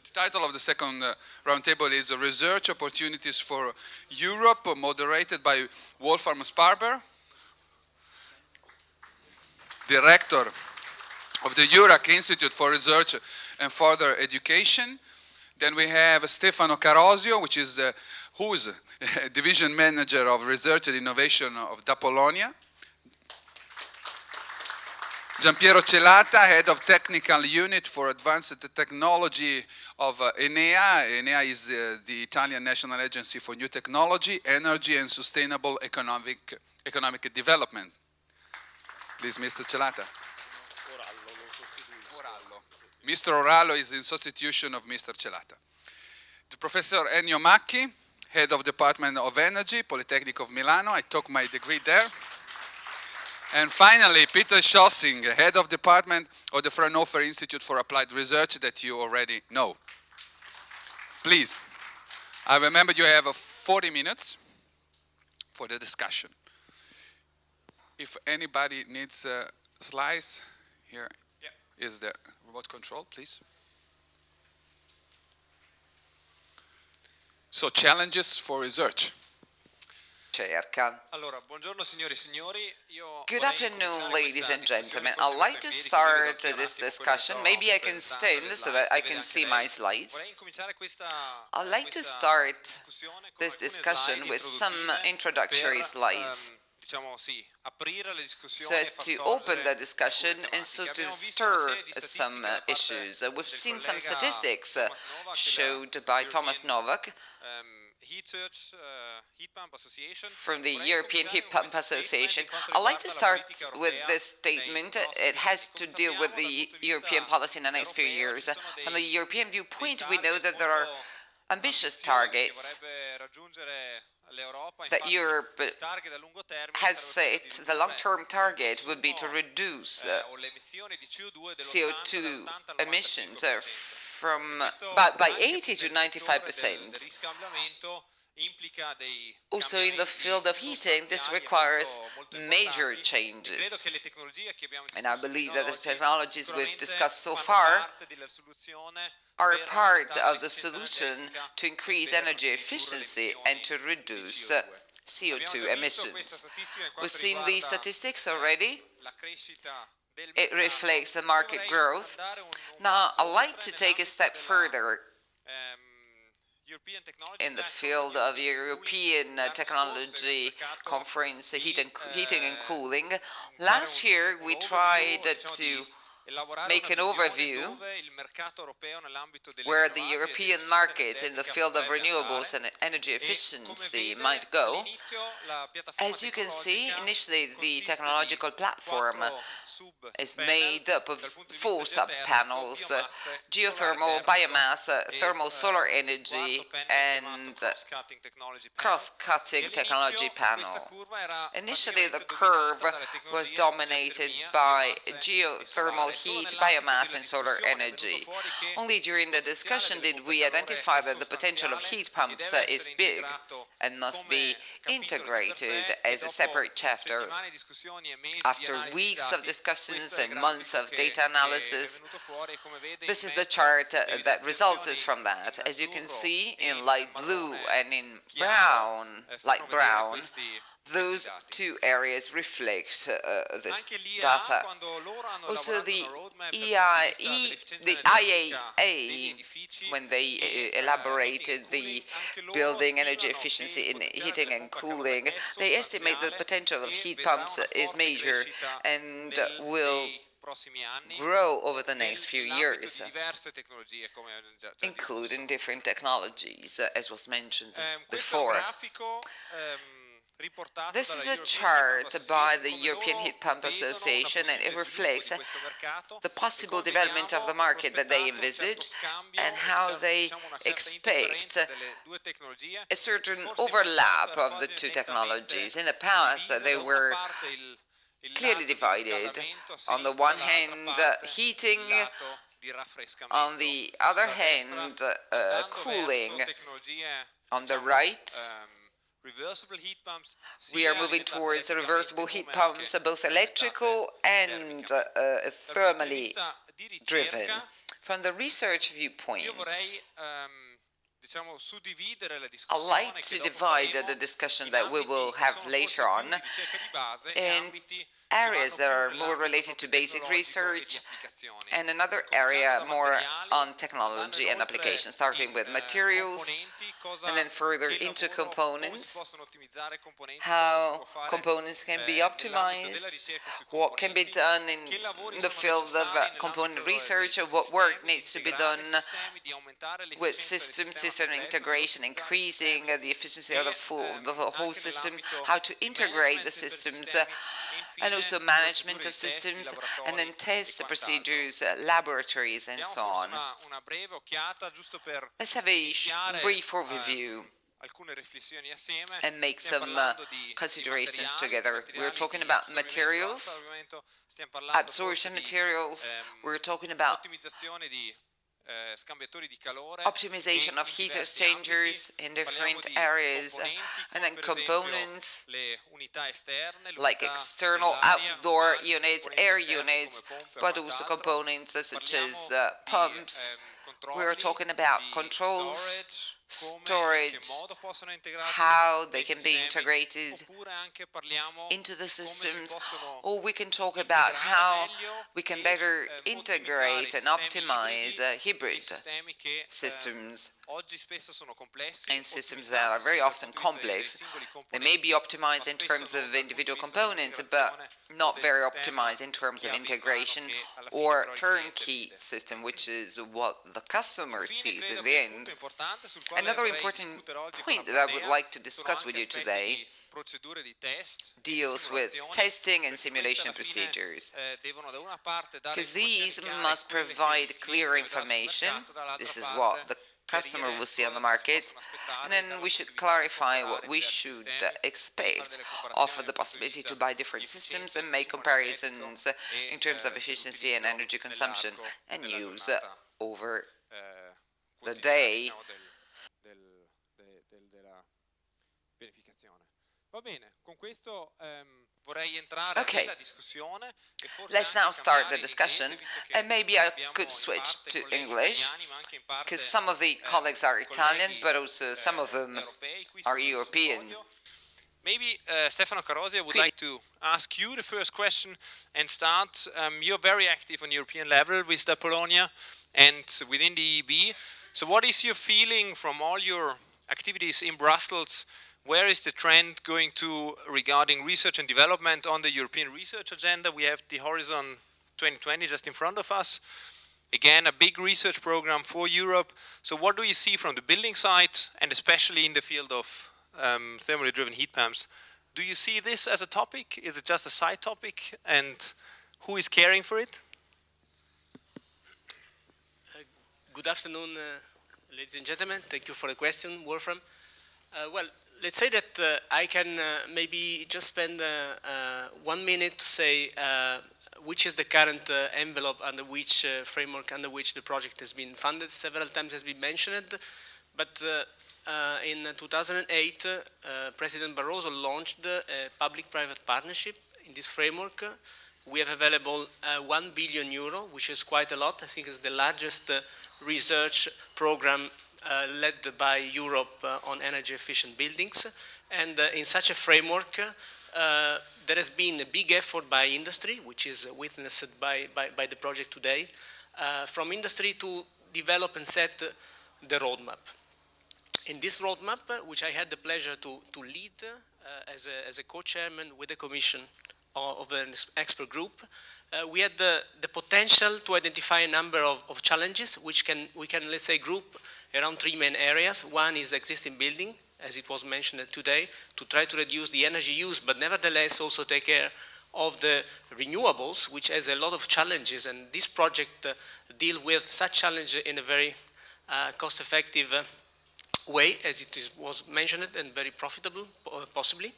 The title of the second roundtable is Research Opportunities for Europe, moderated by Wolfram Sparber, Director of the EURAC Institute for Research and Further Education. Then we have Stefano Carosio, who's Division Manager of Research and Innovation of Da Polonia. Giampiero Celata, Head of Technical Unit for Advanced Technology of ENEA. ENEA is the Italian National Agency for New Technology, Energy and Sustainable Economic Development. Please, Mr. Celata. Mr. Orallo is in substitution of Mr. Celata. The Professor Ennio Macchi, Head of Department of Energy, Polytechnic of Milano. I took my degree there. And finally, Peter Schossing, Head of Department of the Fraunhofer Institute for Applied Research that you already know. Please, I remember you have 40 minutes for the discussion. If anybody needs slides, here is the remote control, please. So, challenges for research. Good afternoon, ladies and gentlemen. I'd like to start this discussion. Maybe I can stand so that I can see my slides. I'd like to start this discussion with some introductory slides, so as to open the discussion and so to stir some issues. We've seen some statistics showed by Thomas Novak from the European Heat Pump Association. I'd like to start with this statement. It has to deal with the European policy in the next few years. From the European viewpoint, we know that there are ambitious targets that Europe has set. The long-term target would be to reduce CO2 emissions by 80 to 95%. Also, in the field of heating, this requires major changes. And I believe that the technologies we've discussed so far are part of the solution to increase energy efficiency and to reduce CO2 emissions. We've seen these statistics already. It reflects the market growth. Now, I'd like to take a step further in the field of European Technology Conference, Heating and Cooling. Last year, we tried to make an overview where the European market in the field of renewables and energy efficiency might go. As you can see, initially the technological platform is made up of 4 sub-panels: geothermal, biomass, thermal solar energy, and cross-cutting technology panel. Initially, the curve was dominated by geothermal heat, biomass, and solar energy. Only during the discussion did we identify that the potential of heat pumps is big and must be integrated as a separate chapter. After weeks of discussions and months of data analysis, this is the chart that resulted from that. As you can see, in light blue and in brown, light brown, those 2 areas reflect this data. Also, the IAA, when they elaborated the building energy efficiency in heating and cooling, they estimate the potential of heat pumps is major and will grow over the next few years, including different technologies, as was mentioned before. This is a chart by the European Heat Pump Association, and it reflects the possible development of the market that they envisage and how they expect a certain overlap of the 2 technologies. In the past, they were clearly divided. On the one hand, heating, on the other hand, cooling. On the right, we are moving towards reversible heat pumps, both electrical and thermally driven. From the research viewpoint, I'd like to divide the discussion that we will have later on in areas that are more related to basic research and another area more on technology and applications, starting with materials and then further into components, how components can be optimized, what can be done in the field of component research, and what work needs to be done with system integration, increasing the efficiency of the whole system, how to integrate the systems, and also management of systems, and then test procedures, laboratories, and so on. Let's have a brief overview and make some considerations together. We're talking about materials, absorption materials, we're talking about optimization of heat exchangers in different areas, and then components like external outdoor units, air units, but also components such as pumps. We're talking about controls, storage, how they can be integrated into the systems, or we can talk about how we can better integrate and optimize hybrid systems and systems that are very often complex. They may be optimized in terms of individual components, but not very optimized in terms of integration or turnkey system, which is what the customer sees at the end. Another important point that I would like to discuss with you today deals with testing and simulation procedures, because these must provide clear information. This is what the customer will see on the market, and then we should clarify what we should expect, offer the possibility to buy different systems and make comparisons in terms of efficiency and energy consumption and use over the day. Okay, let's now start the discussion, and maybe I could switch to English, because some of the colleagues are Italian, but also some of them are European. Maybe, Stefano Carosi, I would like to ask you the first question and start. You're very active on European level with the Polonia and within the EEB. So what is your feeling from all your activities in Brussels? Where is the trend going to regarding research and development on the European research agenda? We have the Horizon 2020 just in front of us. Again, a big research program for Europe. So what do you see from the building side, and especially in the field of thermally driven heat pumps? Do you see this as a topic? Is it just a side topic? And who is caring for it? Good afternoon, ladies and gentlemen. Thank you for the question, Wolfram. Well, let's say that I can maybe just spend 1 minute to say which is the current envelope under which framework under which the project has been funded. Several times has been mentioned, but in 2008, President Barroso launched a public-private partnership. In this framework, we have available 1 billion euro, which is quite a lot. I think it's the largest research program led by Europe on energy-efficient buildings. And in such a framework, there has been a big effort by industry, which is witnessed by the project today, from industry to develop and set the roadmap. In this roadmap, which I had the pleasure to lead as a co-chairman with the Commission of an expert group, we had the potential to identify a number of challenges, which we can, let's say, group around 3 main areas. One is existing building, as it was mentioned today, to try to reduce the energy use, but nevertheless also take care of the renewables, which has a lot of challenges, and this project deal with such challenge in a very cost-effective way, as it was mentioned, and very profitable, possibly.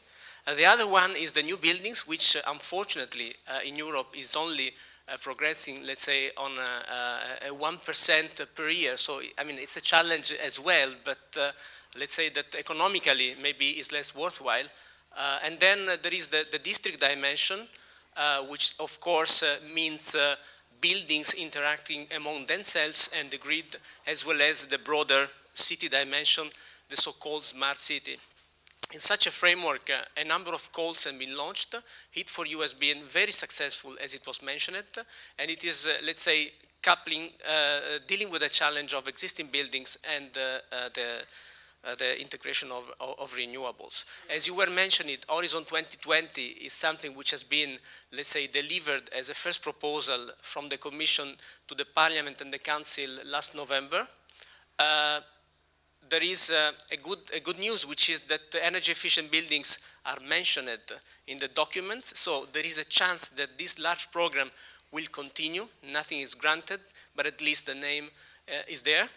The other one is the new buildings, which unfortunately in Europe is only progressing, let's say, on a 1% per year. So, I mean, it's a challenge as well, but let's say that economically maybe is less worthwhile. And then there is the district dimension, which of course means buildings interacting among themselves and the grid, as well as the broader city dimension, the so-called smart city. In such a framework, a number of calls have been launched. Heat4U has been very successful, as it was mentioned, and it is, let's say, dealing with the challenge of existing buildings and the integration of renewables. As you were mentioning, Horizon 2020 is something which has been, let's say, delivered as a first proposal from the Commission to the Parliament and the Council last November. There is a good news, which is that energy efficient buildings are mentioned in the document. So there is a chance that this large program will continue. Nothing is granted, but at least the name is there.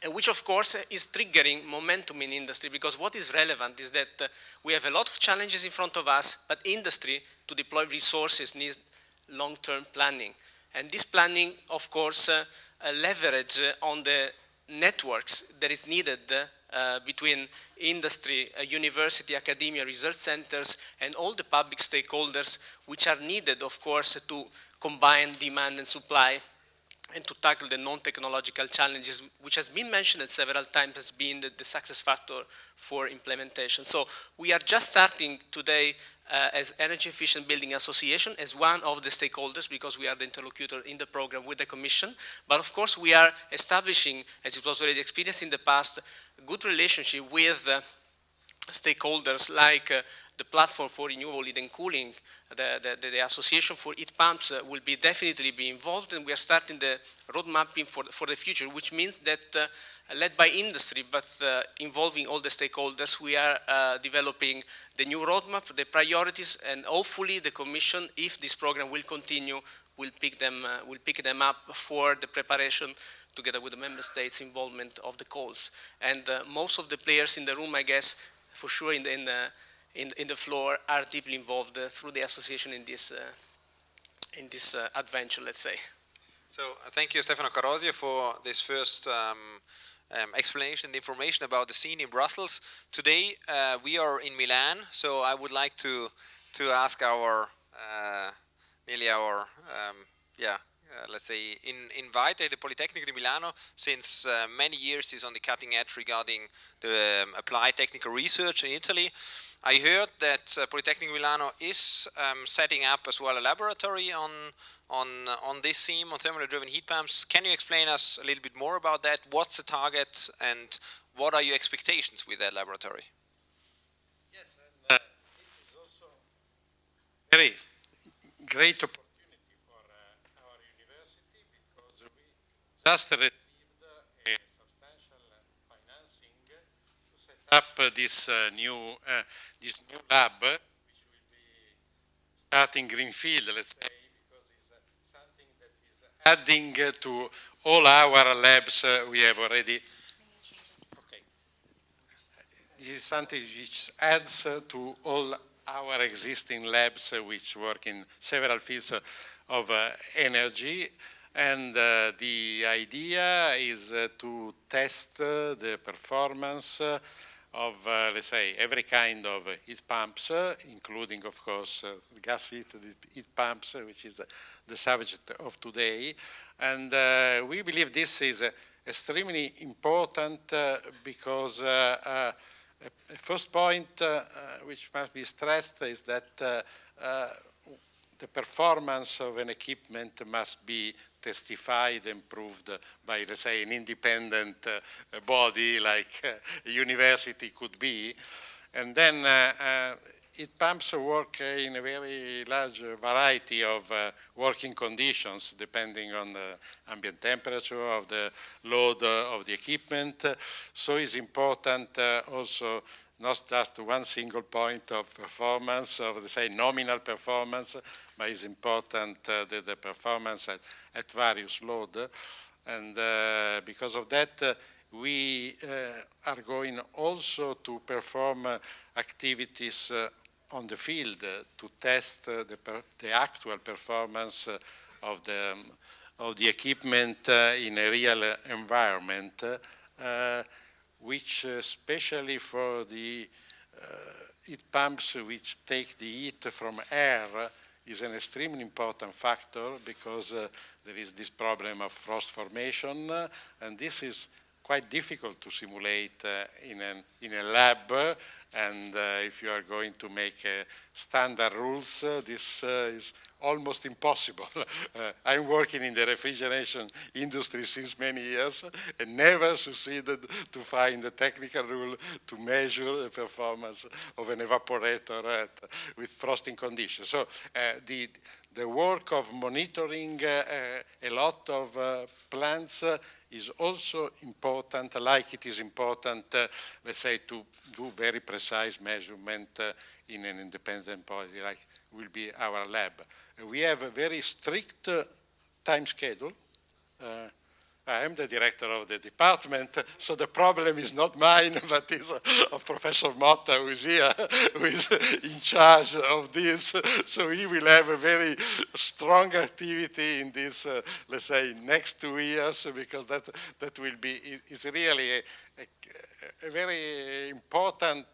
Which of course is triggering momentum in industry, because what is relevant is that we have a lot of challenges in front of us, but industry, to deploy resources, needs long-term planning. And this planning, of course, leverage on the networks that is needed between industry, university, academia, research centers, and all the public stakeholders, which are needed, of course, to combine demand and supply and to tackle the non-technological challenges, which has been mentioned several times as being the success factor for implementation. So we are just starting today as Energy Efficient Building Association, as one of the stakeholders, because we are the interlocutor in the program with the Commission. But of course we are establishing, as it was already experienced in the past, a good relationship with stakeholders like the platform for renewable heat and cooling, the association for heat pumps will definitely be involved, and we are starting the road mapping for the future, which means that led by industry, but involving all the stakeholders, we are developing the new roadmap, the priorities, and hopefully the Commission, if this program will continue, will pick them up for the preparation together with the Member States' involvement of the calls. And most of the players in the room, I guess, for sure in the floor, are deeply involved through the association in this adventure, let's say. So thank you, Stefano Carosio, for this first explanation and information about the scene in Brussels. Today we are in Milan, so I would like to ask our let's say invited the Politecnico di Milano, since many years is on the cutting edge regarding the applied technical research in Italy. I heard that Politecnico Milano is setting up as well a laboratory on this theme, on thermally driven heat pumps. Can you explain us a little bit more about that? What's the target and what are your expectations with that laboratory? Yes, and this is also very great opportunity for our university, because we just received a substantial financing to set up this new lab, which will be starting greenfield, let's say, because it's something that is adding to all our labs we have already. Okay. This is something which adds to all our existing labs which work in several fields of energy, and the idea is to test the performance of, let's say, every kind of heat pumps, including, of course, gas heat pumps, which is the subject of today. And we believe this is extremely important because a first point which must be stressed is that the performance of an equipment must be testified and proved by, let's say, an independent body like a university could be. And then heat pumps work in a very large variety of working conditions, depending on the ambient temperature of the load of the equipment. So it's important also not just one single point of performance, of, say, nominal performance, but it's important the performance at various load. And because of that, we are going also to perform activities on the field to test the actual performance of the equipment in a real environment, which especially for the heat pumps which take the heat from air is an extremely important factor because there is this problem of frost formation, and this is quite difficult to simulate in a lab, and if you are going to make standard rules, this is almost impossible. I'm working in the refrigeration industry since many years and never succeeded to find a technical rule to measure the performance of an evaporator with frosting conditions. So the work of monitoring a lot of plants is also important, like it is important, let's say, to do very precise measurement in an independent body, like will be our lab. We have a very strict time schedule. I am the director of the department, so the problem is not mine, but is of Professor Motta, who is here, who is in charge of this. So he will have a very strong activity in this, let's say, next 2 years, because that will be, is really a very important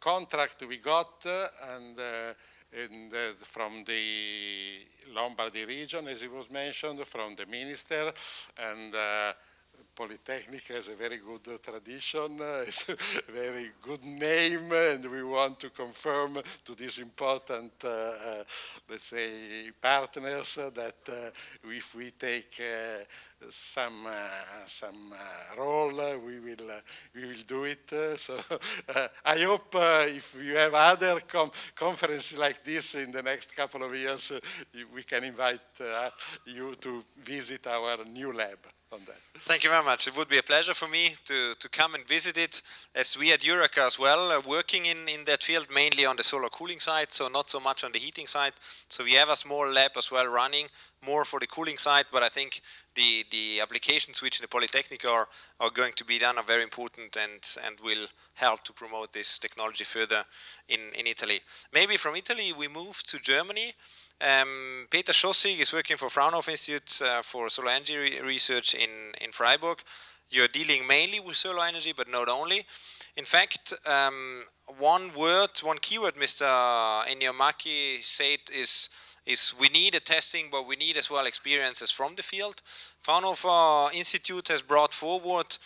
contract we got, and from the Lombardy region, as it was mentioned, from the minister, and Polytechnic has a very good tradition, it's a very good name, and we want to confirm to these important, let's say, partners that if we take some role, we will do it. So I hope if you have other conferences like this in the next couple of years, we can invite you to visit our new lab on that. Thank you very much. It would be a pleasure for me to come and visit it, as we at Euraca as well are working in that field, mainly on the solar cooling side, so not so much on the heating side. So we have a small lab as well running, more for the cooling side, but I think the applications which in the Polytechnic are going to be done are very important and will help to promote this technology further in Italy. Maybe from Italy we move to Germany. Peter Schossig is working for Fraunhofer Institute for solar energy research in Freiburg. You're dealing mainly with solar energy, but not only. In fact, one keyword Mr. Ennio Macchi said is we need a testing, but we need as well experiences from the field. Fraunhofer Institute has brought forward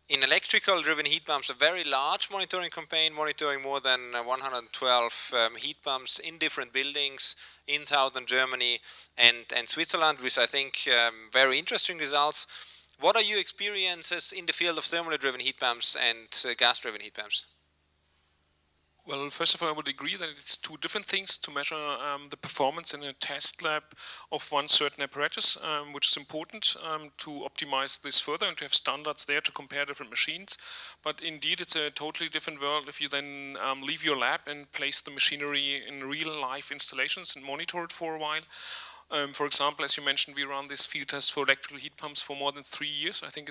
in electrical driven heat pumps a very large monitoring campaign, monitoring more than 112 heat pumps in different buildings in southern Germany and Switzerland, with I think very interesting results. What are your experiences in the field of thermally driven heat pumps and gas driven heat pumps? Well, first of all, I would agree that it's two different things to measure the performance in a test lab of one certain apparatus, which is important to optimize this further and to have standards there to compare different machines. But indeed, it's a totally different world if you then leave your lab and place the machinery in real life installations and monitor it for a while. For example, as you mentioned, we run this field test for electrical heat pumps for more than 3 years. I think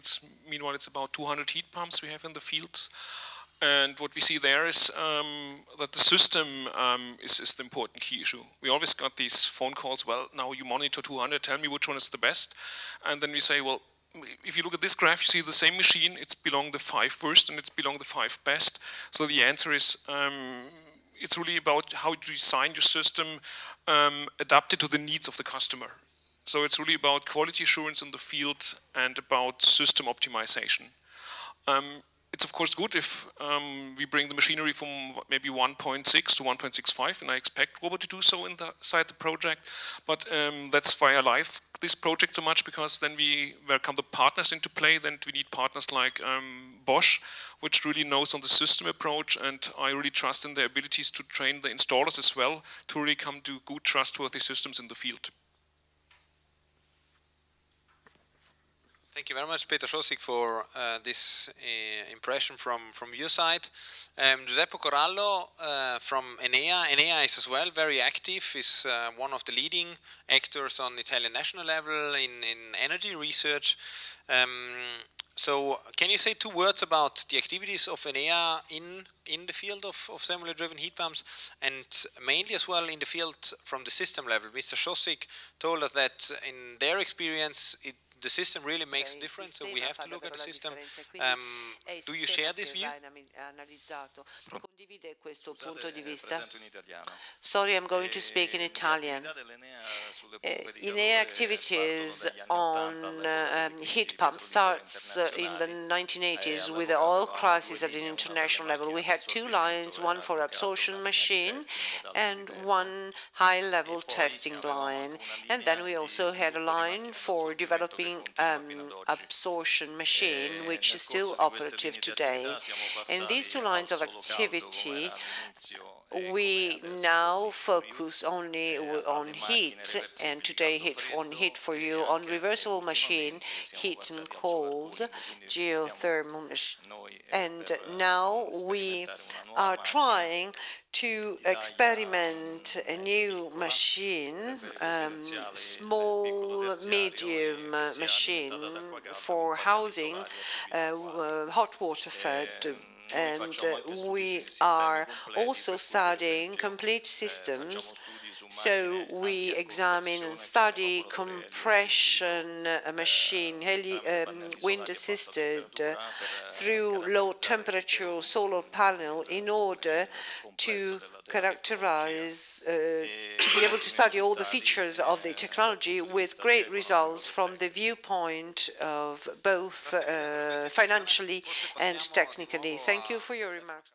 meanwhile it's about 200 heat pumps we have in the field. And what we see there is that the system is the important key issue. We always got these phone calls, well, now you monitor 200, tell me which one is the best. And then we say, well, if you look at this graph, you see the same machine, it's belong the 5 worst and it's belong the 5 best. So the answer is, it's really about how you design your system adapted to the needs of the customer. So it's really about quality assurance in the field and about system optimization. It's of course good if we bring the machinery from maybe 1.6 to 1.65, and I expect Robert to do so inside the project. But that's why I like this project so much, because then where come the partners into play. Then we need partners like Bosch, which really knows on the system approach, and I really trust in their abilities to train the installers as well to really come to good, trustworthy systems in the field. Thank you very much, Peter Schossig, for this impression from your side. Giuseppe Corallo from Enea. Enea is as well very active, is one of the leading actors on Italian national level in energy research. So can you say 2 words about the activities of Enea in the field of thermally driven heat pumps, and mainly as well in the field from the system level? Mr. Schossig told us that in their experience the system really makes a difference, so we have to look at the system. Do you share this view? Condivide questo punto di vista? Sorry, I'm going to speak in Italian. ENEA activities on heat pump starts in the 1980s with the oil crisis at an international level. We had two lines, one for absorption machine and one high-level testing line. And then we also had a line for developing absorption machine, which is still operative today. In these two lines of activity, we now focus only on heat, and today on heat for you, on reversible machine, heat and cold, geothermal, and now we are trying to experiment a new machine, small, medium machine for housing, hot water fed. And we are also studying complete systems. So we examine and study compression machine, wind assisted through low temperature solar panel in order to characterize, to be able to study all the features of the technology with great results from the viewpoint of both financially and technically. Thank you for your remarks.